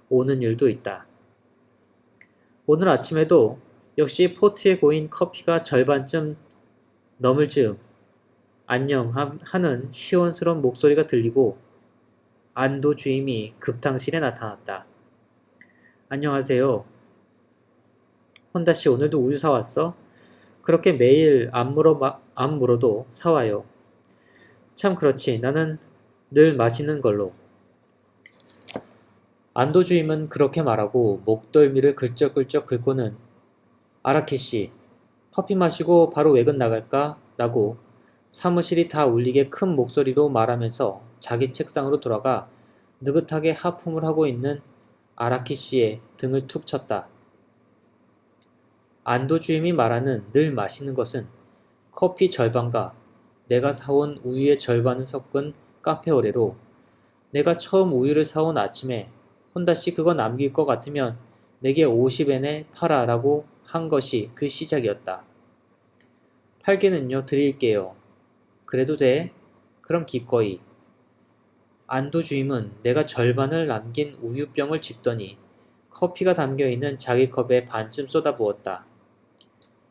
오는 일도 있다. 오늘 아침에도 역시 포트에 고인 커피가 절반쯤 넘을 즈음 안녕 하는 시원스러운 목소리가 들리고 안도 주임이 급탕실에 나타났다. 안녕하세요. 혼다씨 오늘도 우유 사왔어? 그렇게 매일 안 물어도 사와요. 참 그렇지 나는 늘 마시는 걸로. 안도 주임은 그렇게 말하고 목덜미를 글쩍글쩍 긁고는 아라키씨 커피 마시고 바로 외근 나갈까? 라고 사무실이 다 울리게 큰 목소리로 말하면서 자기 책상으로 돌아가 느긋하게 하품을 하고 있는 아라키 씨의 등을 툭 쳤다. 안도 주임이 말하는 늘 마시는 것은 커피 절반과 내가 사온 우유의 절반을 섞은 카페오레로 내가 처음 우유를 사온 아침에 혼다씨 그거 남길 것 같으면 내게 50엔에 팔아 라고 한 것이 그 시작이었다. 팔기는요 드릴게요. 그래도 돼? 그럼 기꺼이. 안도 주임은 내가 절반을 남긴 우유병을 집더니 커피가 담겨있는 자기 컵에 반쯤 쏟아부었다.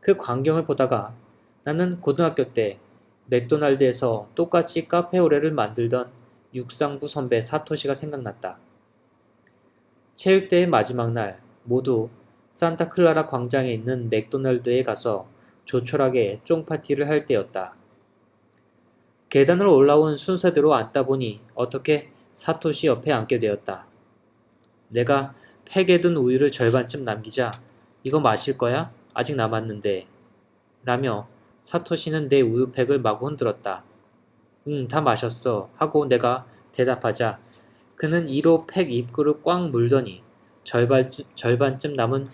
그 광경을 보다가 나는 고등학교 때 맥도날드에서 똑같이 카페오레를 만들던 육상부 선배 사토시가 생각났다. 체육대회 마지막 날 모두 산타클라라 광장에 있는 맥도날드에 가서 조촐하게 쫑파티를 할 때였다. 계단을 올라온 순서대로 앉다 보니 어떻게 사토시 옆에 앉게 되었다. 내가 팩에 든 우유를 절반쯤 남기자 이거 마실 거야? 아직 남았는데 라며 사토시는 내 우유팩을 마구 흔들었다. 응, 다 마셨어 하고 내가 대답하자 그는 이로 팩 입구를 꽉 물더니 절반쯤 남은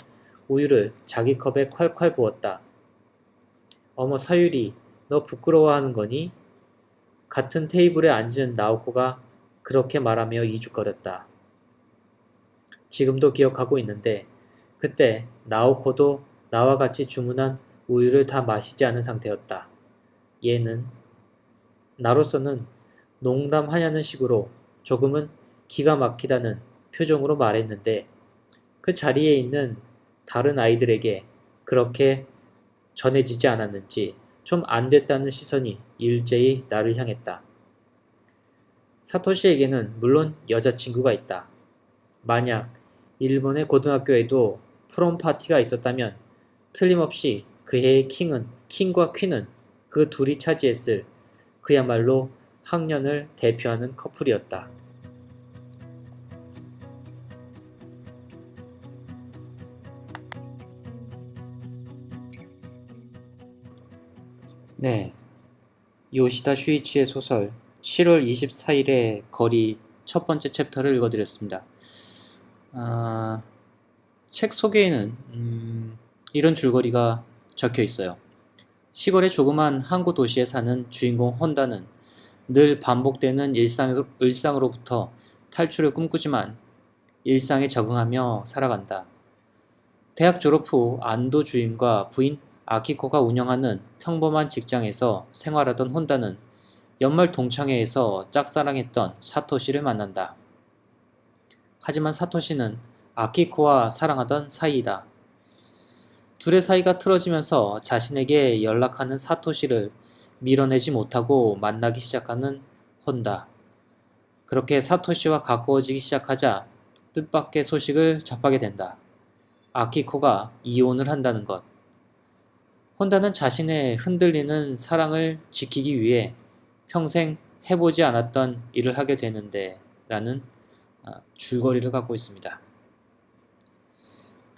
우유를 자기 컵에 콸콸 부었다. 어머 사유리, 너 부끄러워하는 거니? 같은 테이블에 앉은 나오코가 그렇게 말하며 이죽거렸다. 지금도 기억하고 있는데 그때 나오코도 나와 같이 주문한 우유를 다 마시지 않은 상태였다. 얘는 나로서는 농담하냐는 식으로 조금은 기가 막히다는 표정으로 말했는데 그 자리에 있는 다른 아이들에게 그렇게 전해지지 않았는지 좀 안 됐다는 시선이 일제히 나를 향했다. 사토시에게는 물론 여자친구가 있다. 만약 일본의 고등학교에도 프롬 파티가 있었다면 틀림없이 그 해의 킹과 퀸은 그 둘이 차지했을 그야말로 학년을 대표하는 커플이었다. 네, 요시다 슈이치의 소설 7월 24일의 거리 첫 번째 챕터를 읽어드렸습니다. 책 소개에는 이런 줄거리가 적혀 있어요. 시골의 조그만 항구 도시에 사는 주인공 혼다는 늘 반복되는 일상으로부터 탈출을 꿈꾸지만 일상에 적응하며 살아간다. 대학 졸업 후 안도 주임과 부인 아키코가 운영하는 평범한 직장에서 생활하던 혼다는 연말 동창회에서 짝사랑했던 사토시를 만난다. 하지만 사토시는 아키코와 사랑하던 사이이다. 둘의 사이가 틀어지면서 자신에게 연락하는 사토시를 밀어내지 못하고 만나기 시작하는 혼다. 그렇게 사토시와 가까워지기 시작하자 뜻밖의 소식을 접하게 된다. 아키코가 이혼을 한다는 것. 혼다는 자신의 흔들리는 사랑을 지키기 위해 평생 해보지 않았던 일을 하게 되는데 라는 줄거리를 갖고 있습니다.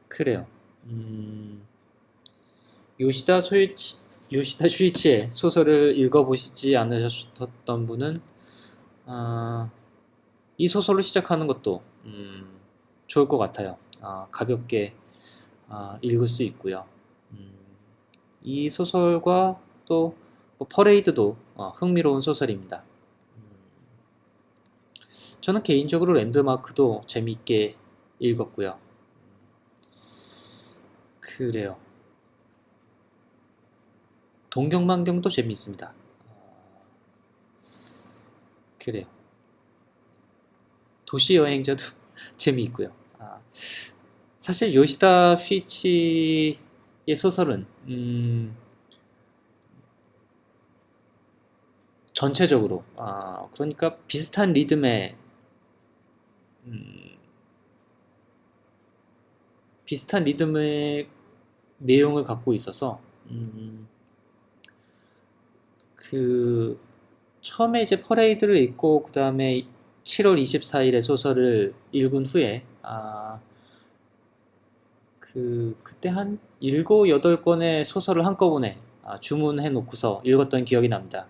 그래요. 요시다 슈이치의 소설을 읽어보시지 않으셨던 분은 이 소설을 시작하는 것도 좋을 것 같아요. 가볍게 읽을 수 있고요. 이 소설과 또 퍼레이드도 흥미로운 소설입니다. 저는 개인적으로 랜드마크도 재미있게 읽었고요. 그래요. 동경만경도 재미있습니다. 그래요. 도시여행자도 재미있고요. 사실 요시다 슈이치의 소설은 전체적으로 그러니까 비슷한 리듬의 내용을 갖고 있어서 그 처음에 이제 퍼레이드를 읽고 그 다음에 7월 24일의 소설을 읽은 후에 그때 한 7, 8권의 소설을 한꺼번에 주문해 놓고서 읽었던 기억이 납니다.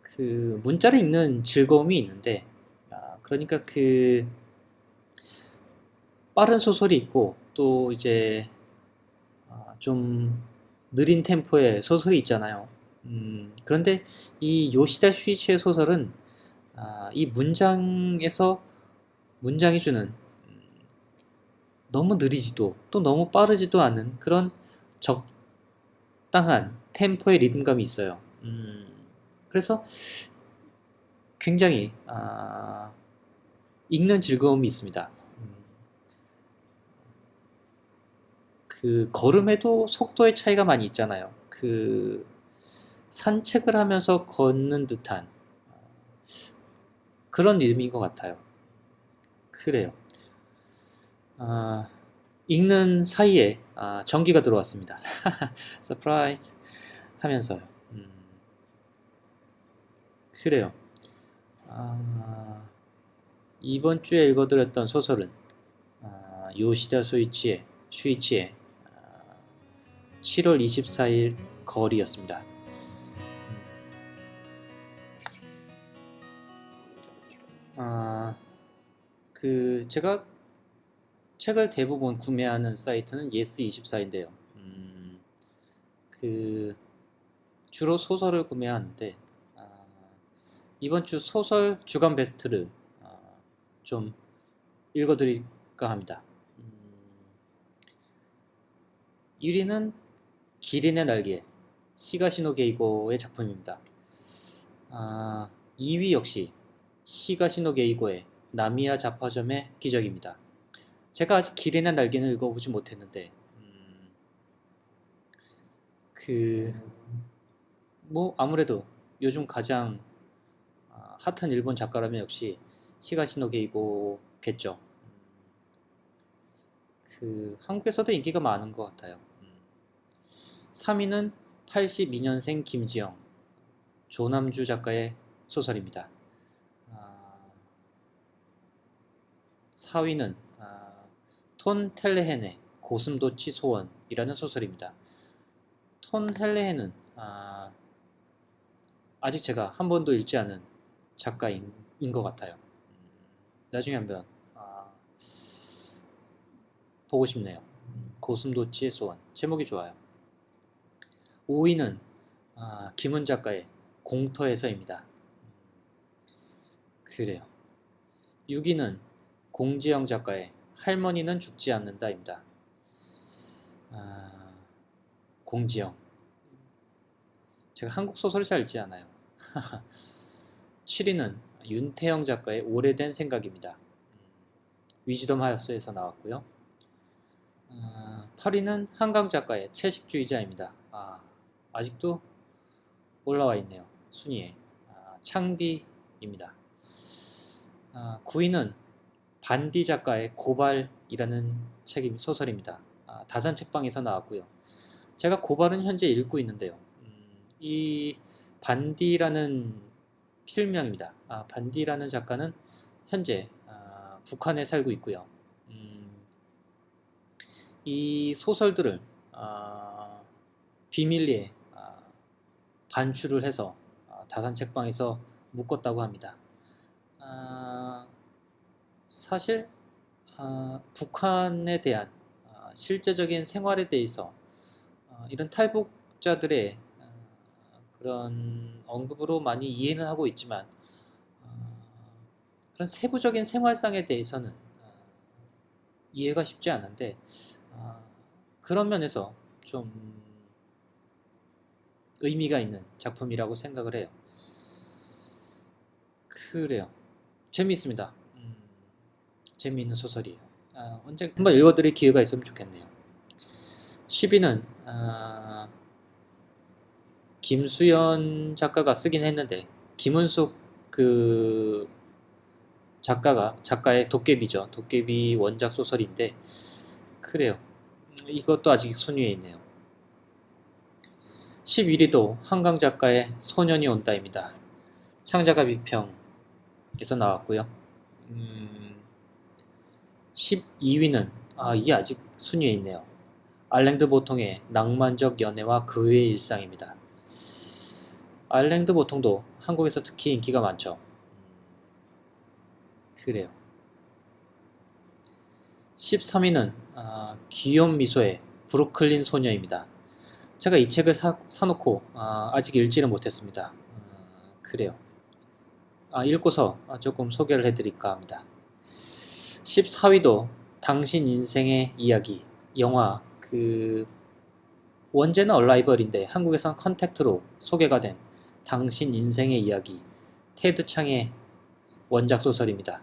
그 문자를 읽는 즐거움이 있는데 그러니까 그 빠른 소설이 있고 또 이제 좀 느린 템포의 소설이 있잖아요. 그런데 이 요시다 슈이치의 소설은 이 문장에서 문장이 주는 너무 느리지도 또 너무 빠르지도 않은 그런 적당한 템포의 리듬감이 있어요. 그래서 굉장히 읽는 즐거움이 있습니다. 그 걸음에도 속도의 차이가 많이 있잖아요. 그 산책을 하면서 걷는 듯한 그런 리듬인 것 같아요. 그래요. 아, 읽는 사이에 전기가 들어왔습니다. 서프라이즈 하면서요. 그래요. 아, 이번 주에 읽어드렸던 소설은 요시다 슈이치의 7월 24일 거리였습니다. 제가 책을 대부분 구매하는 사이트는 예스24인데요. 주로 소설을 구매하는데 이번 주 소설 주간 베스트를 좀 읽어드릴까 합니다. 1위는 기린의 날개, 히가시노 게이고의 작품입니다. 2위 역시 히가시노 게이고의 나미야 잡화점의 기적입니다. 제가 아직 기린의 날개는 읽어보지 못했는데 뭐 아무래도 요즘 가장 핫한 일본 작가라면 역시 히가시노 게이고겠죠. 한국에서도 인기가 많은 것 같아요. 3위는 82년생 김지영, 조남주 작가의 소설입니다. 4위는 톤 텔레헨의 고슴도치 소원이라는 소설입니다. 톤 헬레헨은 아직 제가 한 번도 읽지 않은 작가인 것 같아요. 나중에 한번 보고 싶네요. 고슴도치의 소원, 제목이 좋아요. 5위는 김은 작가의 공터에서입니다. 그래요. 6위는 공지영 작가의 할머니는 죽지 않는다입니다. 공지영, 제가 한국 소설을 잘 읽지 않아요. 7위는 윤태영 작가의 오래된 생각입니다. 위즈덤 하우스에서 나왔고요. 8위는 한강 작가의 채식주의자입니다. 아직도 올라와 있네요. 순위에. 창비입니다. 9위는 반디 작가의 고발이라는 소설입니다. 다산 책방에서 나왔고요. 제가 고발은 현재 읽고 있는데요. 이 반디라는 필명입니다. 반디라는 작가는 현재 북한에 살고 있고요. 이 소설들을 비밀리에 반출을 해서 다산 책방에서 묶었다고 합니다. 사실 북한에 대한 실제적인 생활에 대해서 이런 탈북자들의 그런 언급으로 많이 이해는 하고 있지만 그런 세부적인 생활상에 대해서는 이해가 쉽지 않은데 그런 면에서 좀 의미가 있는 작품이라고 생각을 해요. 그래요. 재미있습니다. 재미있는 소설이에요. 언제 한번 읽어드릴 기회가 있으면 좋겠네요. 10위는 김수연 작가가 쓰긴 했는데 김은숙 작가의 도깨비죠. 도깨비 원작 소설인데 그래요. 이것도 아직 순위에 있네요. 11위도 한강 작가의 소년이 온다입니다. 창작가 비평에서 나왔고요. 12위는 이게 아직 순위에 있네요. 알랭드 보통의 낭만적 연애와 그의 일상입니다. 알랭드 보통도 한국에서 특히 인기가 많죠. 그래요. 13위는 귀여운 미소의 브루클린 소녀입니다. 제가 이 책을 사놓고 아직 읽지는 못했습니다. 그래요. 읽고서 조금 소개를 해드릴까 합니다. 14위도 당신 인생의 이야기, 영화 원제는 얼라이벌인데 한국에선 컨택트로 소개가 된 당신 인생의 이야기, 테드 창의 원작 소설입니다.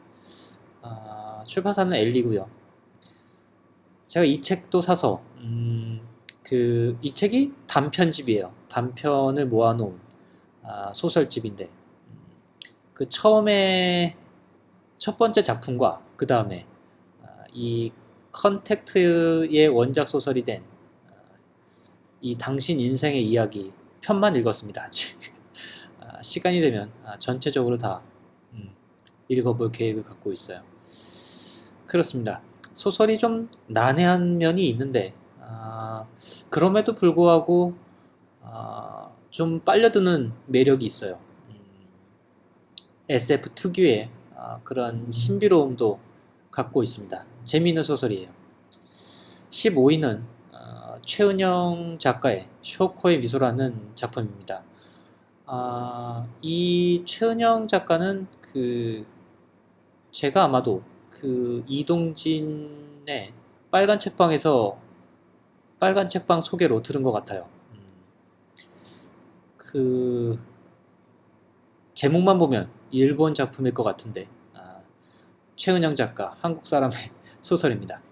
출판사는 엘리고요. 제가 이 책도 사서 이 책이 단편집이에요. 단편을 모아놓은 소설집인데 처음에 첫 번째 작품과 그 다음에 이 컨택트의 원작 소설이 된 이 당신 인생의 이야기 편만 읽었습니다. 아직 시간이 되면 전체적으로 다 읽어볼 계획을 갖고 있어요. 그렇습니다. 소설이 좀 난해한 면이 있는데 그럼에도 불구하고 좀 빨려드는 매력이 있어요. SF 특유의 그런 신비로움도 갖고 있습니다. 재미있는 소설이에요. 15위는 최은영 작가의 쇼코의 미소라는 작품입니다. 이 최은영 작가는 제가 아마도 이동진의 빨간 책방에서 빨간 책방 소개로 들은 것 같아요. 제목만 보면 일본 작품일 것 같은데 최은영 작가 한국 사람의 소설입니다.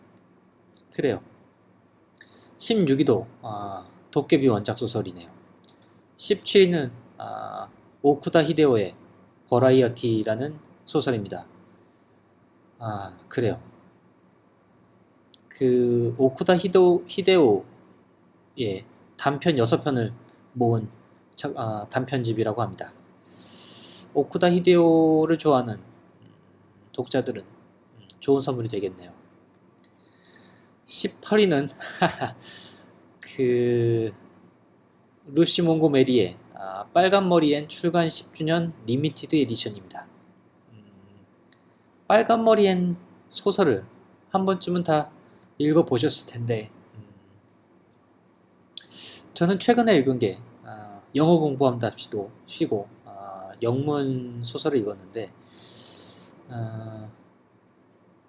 그래요. 16위도 도깨비 원작 소설이네요. 17위는 오쿠다 히데오의 버라이어티라는 소설입니다. 그래요. 오쿠다 히데오의 단편 6편을 모은 단편집이라고 합니다. 오쿠다 히데오를 좋아하는 독자들은 좋은 선물이 되겠네요. 18위는 루시 몽고메리의 빨간 머리엔 출간 10주년 리미티드 에디션입니다. 빨간 머리엔 소설을 한 번쯤은 다 읽어보셨을 텐데 저는 최근에 읽은 게 영어 공부한답시도 쉬고 영문 소설을 읽었는데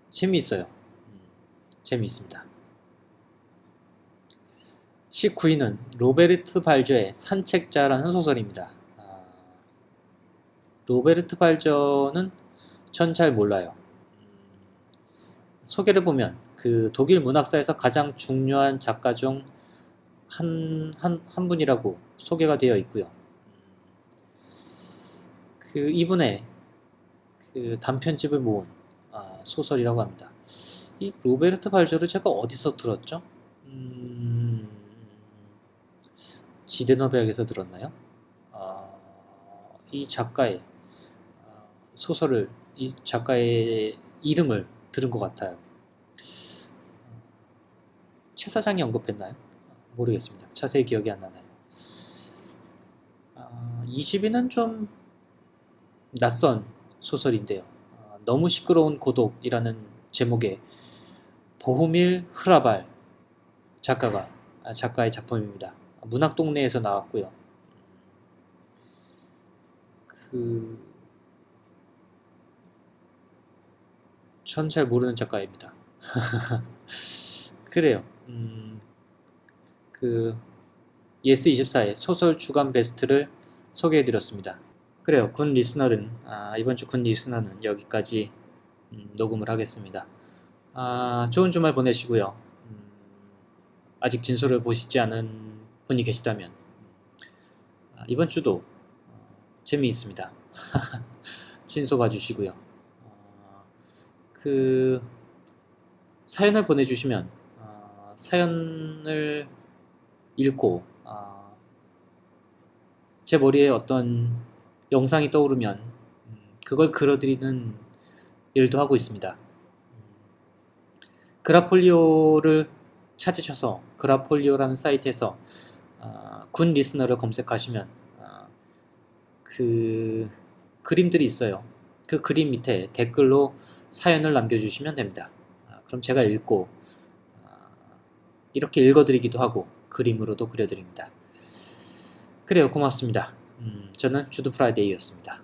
재미있어요. 재미있습니다. 19위는 로베르트 발저의 산책자라는 소설입니다. 로베르트 발저는 전 잘 몰라요. 소개를 보면 독일 문학사에서 가장 중요한 작가 중 한 분이라고 소개가 되어 있고요. 이분의 단편집을 모은 소설이라고 합니다. 이 로베르트 발저를 제가 어디서 들었죠? 지대너백에서 들었나요? 이 작가의 소설을, 이 작가의 이름을 들은 것 같아요. 최 사장이 언급했나요? 모르겠습니다. 자세히 기억이 안 나나요? 20위는 좀 낯선 소설인데요. 너무 시끄러운 고독이라는 제목의 보후밀 흐라발 작가의 작품입니다. 문학동네에서 나왔고요. 전 잘 모르는 작가입니다. 그래요. 예스24의 소설 주간 베스트를 소개해드렸습니다. 그래요. 군 리스너는 이번 주 군 리스너는 여기까지 녹음을 하겠습니다. 좋은 주말 보내시고요. 아직 진소를 보시지 않은 분이 계시다면 이번 주도 재미있습니다. 진소 봐주시고요. 사연을 보내주시면 사연을 읽고 제 머리에 어떤 영상이 떠오르면 그걸 그려드리는 일도 하고 있습니다. 그라폴리오를 찾으셔서 그라폴리오라는 사이트에서 군 리스너를 검색하시면 그림들이 있어요. 그 그림 밑에 댓글로 사연을 남겨주시면 됩니다. 그럼 제가 읽고 이렇게 읽어드리기도 하고 그림으로도 그려드립니다. 그래요. 고맙습니다. 저는 주드 프라이데이였습니다.